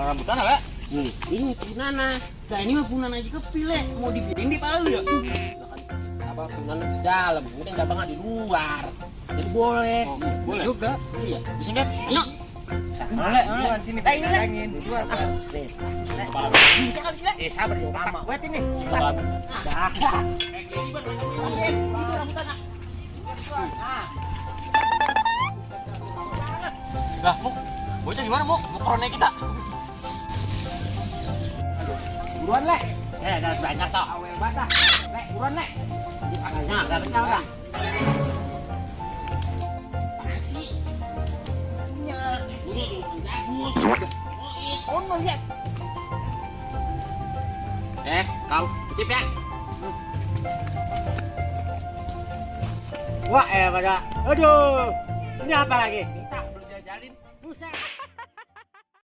rambutan apa? Ini punana. Nah ini mah punana juga pilih. Mau dibikin di pala lu ya? Apa punana di dalam, ini cabangnya di luar. Jadi boleh. Boleh juga. Iya. Bisa nggak? Ayo. Boleh, sini pegangin. Bisa nggak bisa? Sabar ya, lama. Wet ini. Lah, Muk. Bocah gimana, Muk? Mau korone kita. Buruan, Le. Ada banyak toh. Awel banget. Le, buruan, Le. Nah, enggak kenyal dah. Apaan sih? Punya. Ini bagus. Oh, no, lihat. Kau titip ya. Wah, pada. Aduh. Ini apa lagi? Kita belum jajalin. Buset.